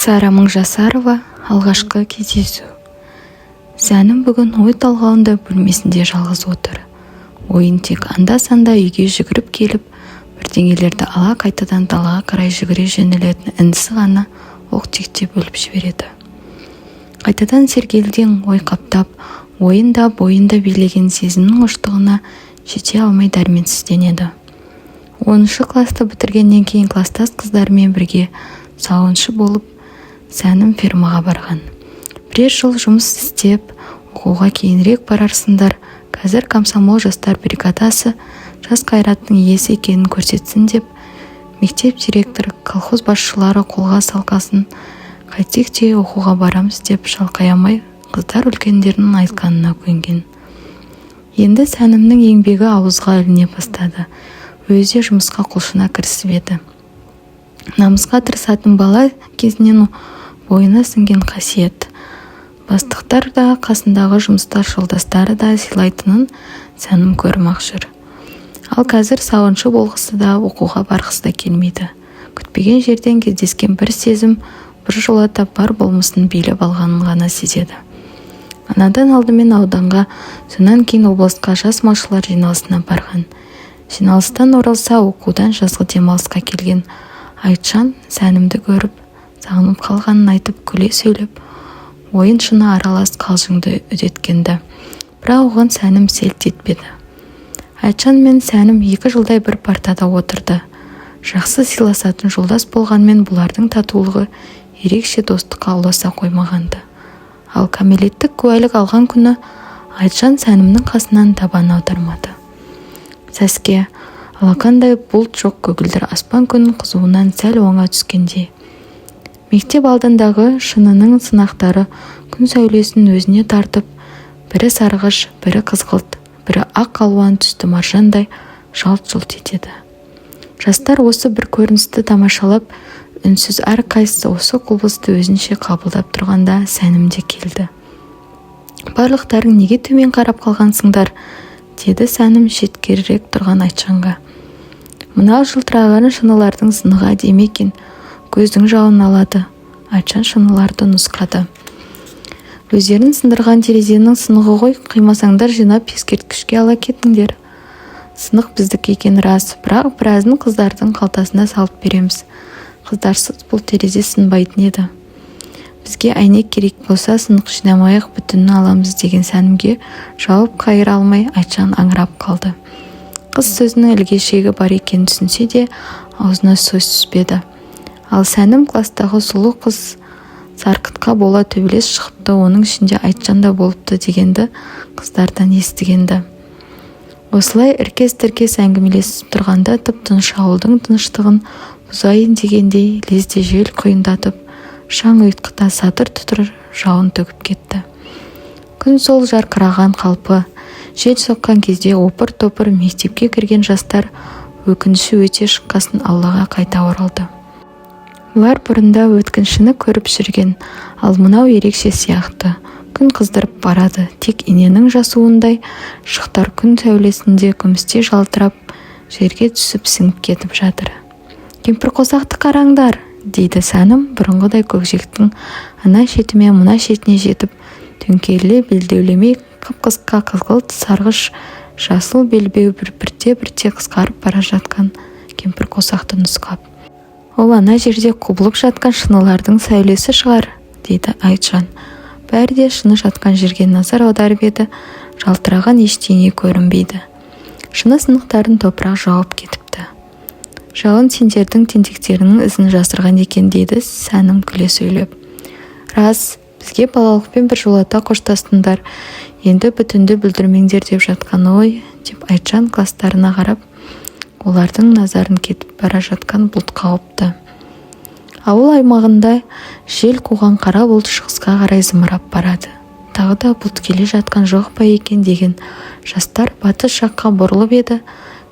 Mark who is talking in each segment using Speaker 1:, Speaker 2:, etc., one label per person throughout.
Speaker 1: Сара Мыңжасарова, алғашқы кездесу. Сәнім бүгін ой талғауында бөлмесінде жалғыз отыр. Ойын тек анда-санда үйге жүгіріп келіп, бірдеңелерді ала қайтадан далаға қарай жүгіре жөнелетін інісі ғана оқ-текте бөліп жібереді. Қайтадан сергелдең ой қаптап, ойында бойында билеген сезімнің ұштығына жете алмай дәрменсізденеді. 10 класты бітіргеннен кейін кластас қыздармен бірге сауыншы болып, Сәнім фермаға барған. Бірер жыл жұмыс істеп, оқуға кейінірек барарсыңдар, қазір комсомол жастар бригадасы жас қайраттың иесі екенін көрсетсін деп, мектеп директоры, колхоз басшылары қолға салғасын, қайтсек те оқуға барамыз деп шалқай алмай, қыздар үлкендерінің айтқанына көнген. Енді Сәнімнің еңбегі ауызға іліне бастады. Өзі жұмысқа құлшына кірісіп еді. Намысқа тырысатын бала кезінен бойына сіңген қасиет. Бастықтар да, қасындағы жұмыстар жолдастары да сыйлайтынын Сәнім көрмек жүр. Ал қазір сауыншы болғысы да, оқуға барғысы да келмейді. Күтпеген жерден кездескен бір сезім бір жолата бар болмысын билеп алғанын ғана сезеді. Анадан алдымен ауданға, сонан кейін облысқа жас малшылар жиналысына барған. Жиналыстан оралса, оқудан жазғы демалысқа келген Айтжан Сәнімді көріп, сағынып қалғанын айтып күле сөйлеп, ойын шыны аралас қалжыңды үдеткенді. Бірақ оған Сәнім селт етпеді. Айтжан мен Сәнім 2 жылдай бір партада отырды. Жақсы сыйласатын жолдас болғанмен бұлардың татулығы ерекше достыққа ұласа қоймағанды. Ал кәмелеттік куәлік алған күні Айтжан Сәнімнің қасынан табан аудармады. Сәске алақандай бұлт жоқ көгілдір аспан күннің қызуынан сәл оңа түскендей. Мектеп алдындағы шынының сынақтары күн сәулесін өзіне тартып, бірі сарғыш, бірі қызғылт, бірі ақ алуан түсті маржандай жалт-жұлт етеді. Жастар осы бір көріністі тамашалап, үнсіз әрқайсысы осы құбылысты өзінше қабылдап тұрғанда Сәнімде келді. Барлықтарың неге төмен қарап қалғансыңдар, деді Сәнім шеткерірек тұрған Айтжанға. Мынау жылтыраған шынылардың сыныға демекен, көздің жауын алады. Айтжан шыныларды нұсқады. Өздерін сындырған терезенің сынығы ғой, қимасаңдар жинап ескерткішке ала кетіңдер. Сынық біздік екен рас, бірақ біразын қыздардың қалтасына салып береміз. Қыздарсыз бұл терезе сынбайтын еді. Бізге әйнек керек болса, сынық жинамайық бүтінін аламыз деген Сәнімге жауап қайыра алмай Айтжан аңырап қалды. Қыз сөзінің ілгешегі бар екенін түсінсе де, аузына сөз түспеді. Ал Сәнім кластағы сұлу қыз сарқытқа бола төбелес шығыпты, оның ішінде Айтжан да болыпты дегенді қыздардан естігенді. Осылай іркес-тіркес әңгімелесіп тұрғанда тып-тыныш ауылдың тыныштығын бұзайын дегендей лезде жел құйындатып, шаң ұйтқыта сатыр-тұтыр жауын төгіп кетті. Күн сол жарқыраған қалпы, жел соққан кезде опыр-топыр мектепке кірген жастар өкініші өте шыққасын аулаға қайта оралды. Олар бұрында өткіншіні көріп жүрген, ал мынау ерекше сияқты. Күн қыздырып барады, тек иненің жасуындай шықтар күн сәулесінде күмістей жалтырап, жерге түсіп сіңіп кетіп жатыр. Кемпір қосақты қараңдар, дейді Сәнім бұрынғыдай көкжиектің ана шетімен мына шетіне жетіп, төңкеріле белдеулемей қып-қысқа қызғылт сарғыш жасыл белбеу бірте-бірте қысқарып бара жатқан кемпір қосақты нұсқап. Ол ана жерде құбылып жатқан шынылардың сәулесі шығар, дейді Айтжан. Бәрі де шыны жатқан жерге назар аударып еді, жалтыраған ештеңе көрінбейді. Шыны сынықтарын топырақ жауып кетіпті. Жауын сендердің тентектерінің ізін жасырған екен, дейді Сәнім күле сөйлеп. Рас, бізге балалықпен бір жолата қоштастыңдар, енді бүтінді бүлдірмеңдер деп жатқан ой, деп Айтжан кластарына қарап, олардың назарын кетіп бара жатқан бұлтқа қауыпты. Ауыл аймағында жел қуған қара бұлт шығысқа қарай зымырап барады. Тағы да бұлт келе жатқан жоқ па екен деген жастар батыс жаққа бұрылып еді,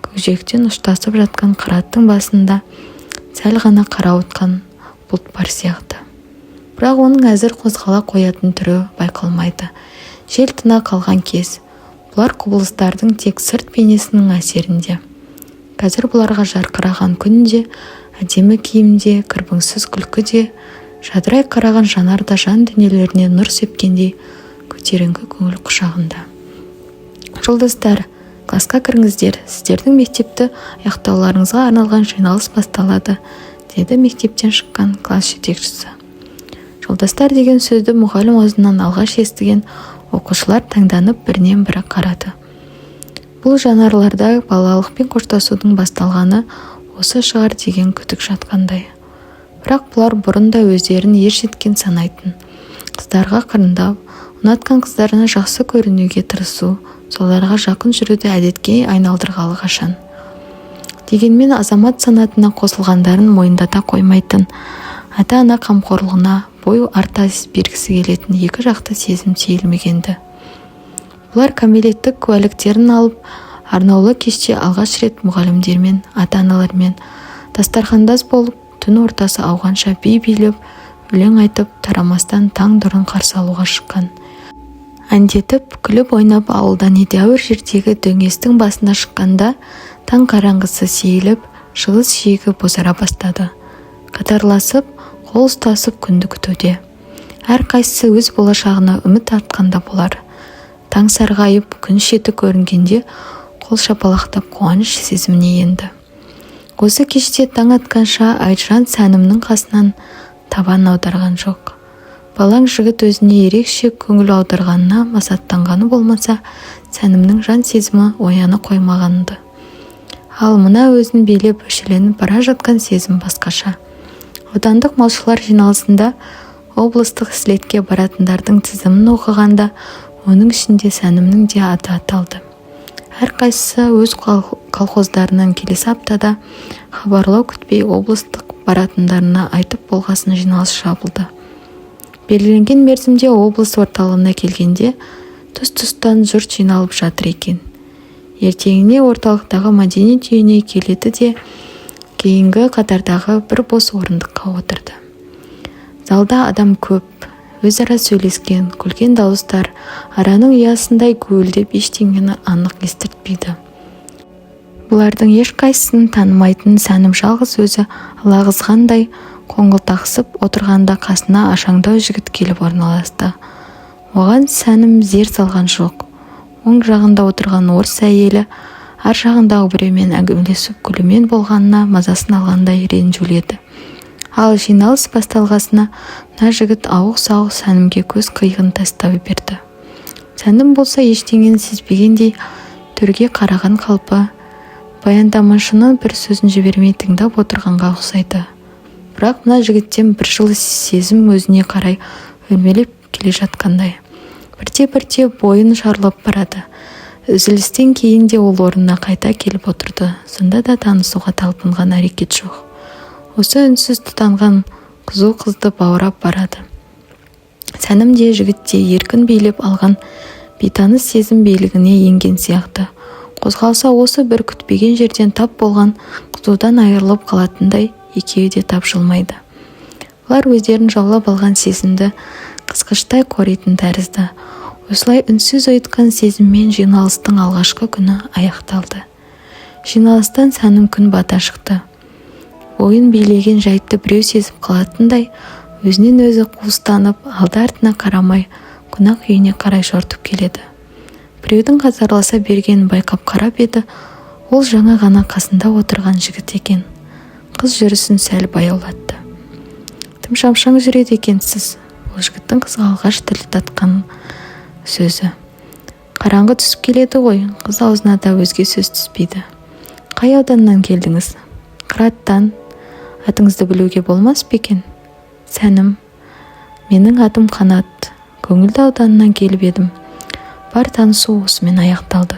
Speaker 1: көкжиектен ұштасып жатқан қыраттың басында сәл ғана қарауытқан бұлт бар сияқты. Бірақ оның әзір қозғала қоятын түрі байқалмайды. Жел тына қалған кез. Бұлар құбылыстардың тек сырт бейнесінің әсерінде. Қазір бұларға жарқыраған күнде, әдемі киімде, кірбіңсіз күлкі де Жадырай қараған жанар да жан дүниелеріне нұр сепкендей көтеріңкі көңіл құшағында. Жолдастар, классқа кіріңіздер, сіздердің мектепті аяқтауларыңызға арналған жиналыс басталады, деді мектептен шыққан класс жетекшісі. Жолдастар деген сөзді мұғалім аузынан алғаш естіген оқушылар таңданып бірінен бірі қарады. Бұл жанарларда балалықпен қоштасудың басталғаны осы шығар деген күдік жатқандай. Бірақ бұлар бұрын да өздерін ер жеткен санайтын. Қыздарға қырындап, ұнатқан қыздарына жақсы көрінуге тырысу, соларға жақын жүруді әдетке айналдырғалы қашан. Дегенмен азамат санатына қосылғандарын мойындата қоймайтын, ата-ана қамқорлығына бой арта бергісі келетін екі жақты сезім сейілмегенді. Бұлар кәмелеттік куәліктерін алып, арнаулы кеште алғаш рет мұғалімдермен, ата-аналармен дастархандас болып, түн ортасы ауғанша би билеп, өлең айтып, тарамастан таң дұрын қарсы алуға шыққан. Әндетіп, күліп ойнап ауылдан едәуір жердегі дөңестің басына шыққанда, таң қараңғысы сейіліп, шығыс жиегі бозара бастады. Қатарласып, қол ұстасып күнді күтуде. Әр қайсысы өз болашағына үміт артқанда болар. Таң сарғайып, күн шеті көрінгенде, қол шапалақтап қуаныш сезіміне енді. Осы кеште таң атқанша Айжан Сәнімнің қасынан табан аударған жоқ. Балаң жігіт өзіне ерекше көңіл аударғанына масаттанғаны болмаса, Сәнімнің жан сезімі ояны қоймағанды. Ал мына өзін билеп өшеленіп бара жатқан сезім басқаша. Аудандық малшылар жиналысында облыстық слетке баратындардың тізімін оқығанда, оның ішінде Сәнімнің де аты аталды. Әр қайсысы өз колхоздарынан келесі аптада хабарлау күтпей облыстық баратындарына айтып болғасын жиналыс жабылды. Белгіленген мерзімде облыс орталығына келгенде тұс-тұстан жұрт жиналып жатыр екен. Ертеңіне орталықтағы мәдениет үйіне келеді де кейінгі қатардағы бір бос орындыққа отырды. Залда адам көп, өзара сөйлескен, күлген дауыстар араның ұясындай гуілдеп ештеңені анық естіртпейді. Бұлардың ешқайсысын танымайтын Сәнім жалғыз өзі алағызғандай қоңылтақсып отырғанда қасына ашаңдау жігіт келіп орналасты. Оған Сәнім зер салған жоқ. Оң жағында отырған орыс әйелі ар жағындағы біреумен әңгімелесіп күлімен болғанына мазасын алғандай ренжуледі. Ал жиналыс басталғасына мына жігіт ауық-сауық Сәнімге көз қиығын тастап берді. Сәнім болса ештеңені сезбегендей төрге қараған қалпы баяндамашының бір сөзін жібермей тыңдап отырғанға ұқсайды. Бірақ мына жігіттен бір жылы сезім өзіне қарай өрмелеп келе жатқандай. Бірте-бірте бойын шарлап барады. Үзілістен кейін де ол орнына қайта келіп отырды. Сонда да танысуға талпынған әрекет жоқ. Осы үнсіз тұтанған қызу қызды баурап барады. Сәнім де жігітте еркін билеп алған бейтаныс сезім билігіне енген сияқты. Қозғалса осы бір күтпеген жерден тап болған қызудан айырылып қалатындай екеуі де тапжылмайды. Олар өздерін жаулап алған сезімді қысқыштай қоритын тәрізді. Осылай үнсіз ұйытқан сезіммен жиналыстың алғашқы күні аяқталды. Жиналыстан Сәнім күн бата шықты. Ойын билеген жайтты біреу сезіп қалатындай, өзінен өзі қуыстанып, алды-артына қарамай, қонақ үйіне қарай жортып келеді. Біреудің қатарласа бергенін байқап қарап еді, ол жаңа ғана қасында отырған жігіт екен. Қыз жүрісін сәл баяулатты. Тым шамшаң жүреді екенсіз. Ол жігіттің қызға алғаш тіл татқан сөзі. Қараңғы түсіп келеді ғой, қыз аузына да өзге сөз түспейді. Қай ауданнан келдіңіз? Қыраттан. Атыңызды білуге болмас па екен? Сәнім. Менің атым Қанат. Көңілді ауданынан келіп едім. Бар танысу осымен аяқталды.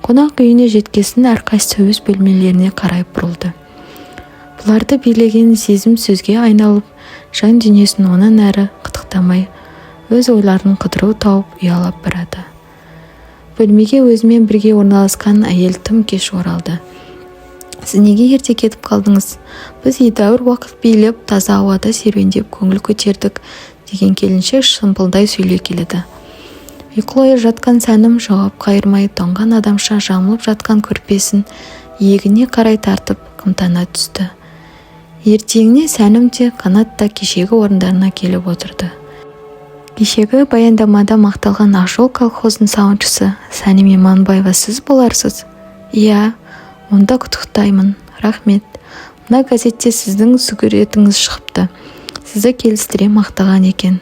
Speaker 1: Қонақ үйіне жеткесін әрқайсысы өз бөлмелеріне қарай бұрылды. Бұларды билеген сезім сөзге айналып, жан дүниесін онан әрі қытықтамай, өз ойларын қыдыру тауып ұялап барады. Бөлмеге өзімен бірге орналасқан әйел тым кеш оралды. Сіз неге ерте кетіп қалдыңыз? Біз едәуір уақыт билеп, таза ауада серуендеп көңіл көтердік, деген келіншек шымпылдай сөйлей келеді. Ұйқылы жатқан Сәнім жауап қайырмай, тоңған адамша жамылып жатқан көрпесін иегіне қарай тартып қымтана түсті. Ертеңіне Сәнім де Қанат та кешегі орындарына келіп отырды. Кешегі баяндамада мақталған Ақжол колхозының сауыншысы Сәнім Иманбаева сіз боларсыз? Иә, онда құттықтаймын, рахмет. Мына газетте сіздің суретіңіз шығыпты. Сізді келістіре мақтаған екен.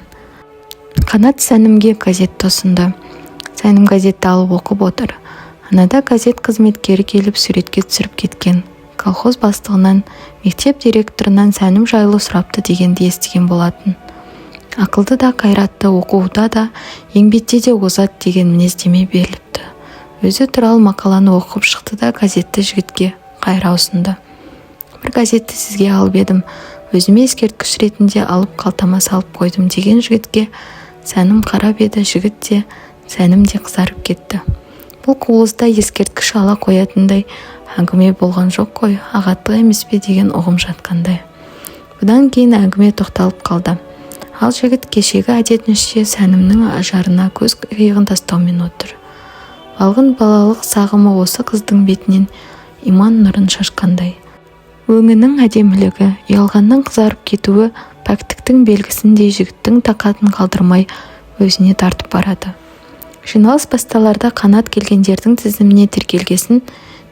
Speaker 1: Қанат Сәнімге газетті ұсынды. Сәнім газетті алып оқып отыр. Анада газет қызметкері келіп суретке түсіріп кеткен. Колхоз бастығынан, мектеп директорынан Сәнім жайлы сұрапты дегенді естіген болатын. Ақылды да қайратты, оқуда да, еңбекте де озат деген мінездеме беріліпті. Өзі туралы мақаланы оқып шықты да газетті жігітке қайыра ұсынды. Бір газетті сізге алып едім, өзіме ескерткіш ретінде алып қалтама салып қойдым деген жігітке Сәнім қарап еді, жігіт те, Сәнім де қызарып кетті. Бұл қуылызда ескерткіш ала қоятындай әңгіме болған жоқ қой, ағаттық емес пе деген ұғым жатқандай. Бұдан кейін әңгіме тоқталып қалды. Ал жігіт кешегі әдетінше Сәнімнің ажарына көз қиығын тастаумен отыр. Балғын балалық сағымы осы қыздың бетінен иман нұрын шашқандай. Өңінің әдемілігі, ұялғаннан қызарып кетуі пәктіктің белгісіндей жігіттің тақатын қалдырмай өзіне тартып барады. Жиналыс басталарда Қанат келгендердің тізіміне тіркелгесін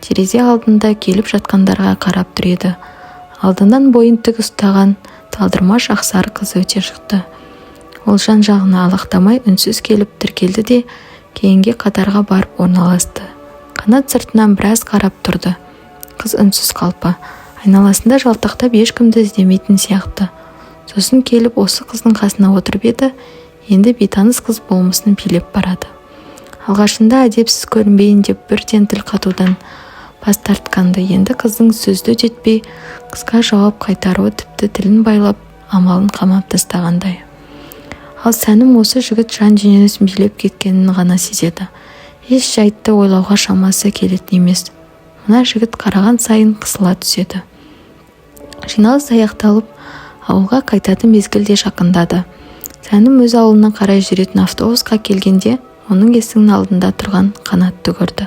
Speaker 1: терезе алдында келіп жатқандарға қарап тұр еді. Алдынан бойын тік ұстаған талдырмаш ақсары қыз өте шықты. Ол жан жағына алақтамай үнсіз келіп тіркелді де кейінге қатарға барып орналасты. Қанат сыртынан біраз қарап тұрды. Қыз үнсіз қалпы. Айналасында жалтақтап ешкімді іздемейтін сияқты. Сосын келіп осы қыздың қасына отырып еді, енді бейтаныс қыз болмысын билеп барады. Алғашында әдепсіз көрінбейін деп бірден тіл қатудан бас тартқанды, енді қыздың сөзді үдетпей қысқа жауап қайтаруы тіпті тілін байлап амалын қамап тастағандай. Ал Сәнім осы жігіт жан дүниесін билеп кеткенін ғана сезеді. Еш жайтты ойлауға шамасы келетін емес. Мына жігіт қараған сайын қысыла түседі. Жиналыс аяқталып, ауылға қайтатын мезгілде жақындады. Сәнім өз ауылына қарай жүретін автобусқа келгенде, оның есігінің алдында тұрған Қанатты көрді.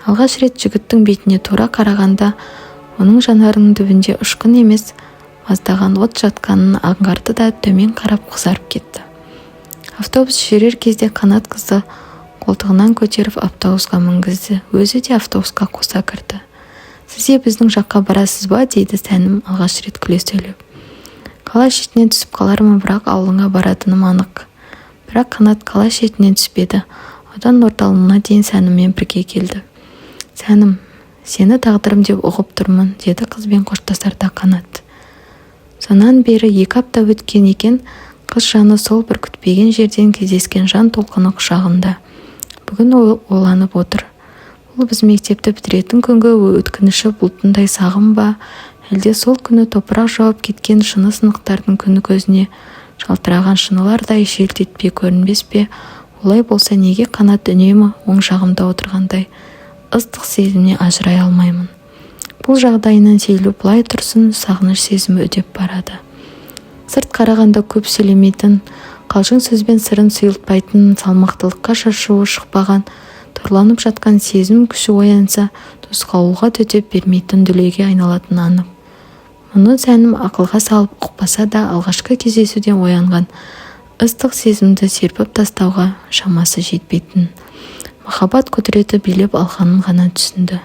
Speaker 1: Алғаш рет жігіттің бетіне тура қарағанда, оның жанарының түбінде ұшқын емес, маздаған от жатқанын аңғарды да төмен қарап қызарып кетті. Автобус жүрер кезде Қанат қызды қолтығынан көтеріп автобусқа мінгізді. Өзі де автобусқа қоса кірді. Сіз де біздің жаққа барасыз ба, дейді Сәнім алғаш рет күле сөйлеп. Қала шетінен түсіп қалармын, бірақ ауылыңа баратыным анық. Бірақ Қанат қала шетінен түспеді. Одан орталығына дейін Сәніммен бірге келді. Сәнім, сені тағдырым деп ұғып тұрмын, деді қызбен қоштасарда Қанат. Сонан бері 2 апта өткен екен, қыз жаны сол бір күтпеген жерден кездескен жан толқыны құшағында. Бүгін ойланып отыр. Бұл біз мектепті бітіретін күнгі өткініші бұлтындай сағым ба, әлде сол күні топырақ жауып кеткен шыны сынықтардың күні көзіне жалтыраған шынылардай желтетпей көрінбес пе? Олай болса неге Қанат үнемі оң жағымда отырғандай ыстық сезіміне ажырай алмаймын? Бұл жағдайынан сейілу былай тұрсын, сағыныш сезімі үдеп барады. Сырт қарағанда көп сөйлемейтін, қалжың сөзбен сырын сұйылтпайтын, салмақтылыққа шашуы шықпаған, тұрланып жатқан сезім күші оянса, тосқауылға төтеп бермейтін дүлейге айналатын анық. Мұны Сәнім ақылға салып ұқпаса да, алғашқы кездесуден оянған ыстық сезімді серпіп тастауға шамасы жетпейтін. Махаббат құдіреті билеп алғанын ғана түсінді.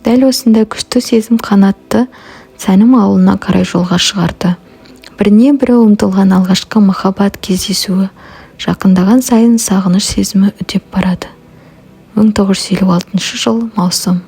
Speaker 1: Дәл осындай күшті сезім Қанатты Сәнім ауылына қарай жолға шығарды. Біріне бірі ұмтылған алғашқы махаббат кездесуі жақындаған сайын сағыныш сезімі үдеп барады. 1956 жыл маусым.